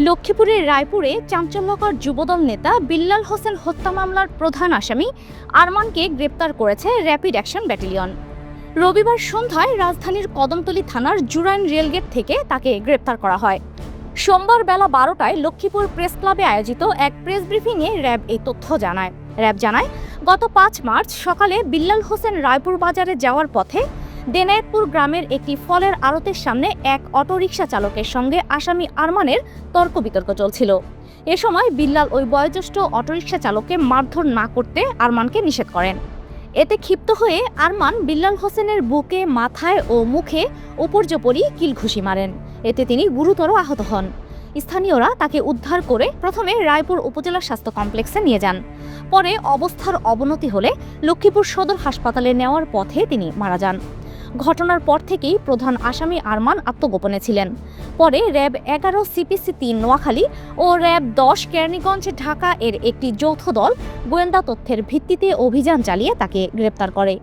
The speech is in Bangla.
লক্ষ্মীপুরের রায়পুরে চাঞ্চল্যকর যুবদল নেতা বিল্লাল হোসেন হত্যা মামলার প্রধান আসামি আরমানকে গ্রেপ্তার করেছে র্যাপিড অ্যাকশন ব্যাটালিয়ন। রবিবার সন্ধ্যায় রাজধানীর কদমতলী থানার জুরাইন রেলগেট থেকে তাকে গ্রেপ্তার করা হয়। সোমবার বেলা 12টায় লক্ষ্মীপুর প্রেস ক্লাবে আয়োজিত এক প্রেস ব্রিফিংয়ে র্যাব এই তথ্য জানায়। র্যাব জানায়, গত 5 মার্চ সকালে বিল্লাল হোসেন রায়পুর বাজারে যাওয়ার পথে দেনায়েতপুর গ্রামের একটি ফলের আড়তের সামনে এক অটোরিকশা চালকের সঙ্গে আসামি আরমানের তর্ক বিতর্ক চলছিল। এ সময় বিল্লাল ওই বয়োজ্যেষ্ঠ অটোরিকশা চালককে মারধর না করতে আরমানকে নিষেধ করেন। এতে ক্ষিপ্ত হয়ে আরমান বিল্লাল হোসেনের বুকে, মাথায় ও মুখে উপর্যুপরি কিলঘুষি মারেন। এতে তিনি গুরুতর আহত হন। স্থানীয়রা তাকে উদ্ধার করে প্রথমে রায়পুর উপজেলা স্বাস্থ্য কমপ্লেক্সে নিয়ে যান। পরে অবস্থার অবনতি হলে লক্ষ্মীপুর সদর হাসপাতালে নেওয়ার পথে তিনি মারা যান। ঘটনার পর থেকেই প্রধান আসামি আরমান আত্মগোপনে ছিলেন। পরে র্যাব 11 CPC 3 নোয়াখালী ও র্যাব 10 কেরানীগঞ্জ ঢাকা এর একটি যৌথ দল গোয়েন্দা তথ্যের ভিত্তিতে অভিযান চালিয়ে তাকে গ্রেপ্তার করে।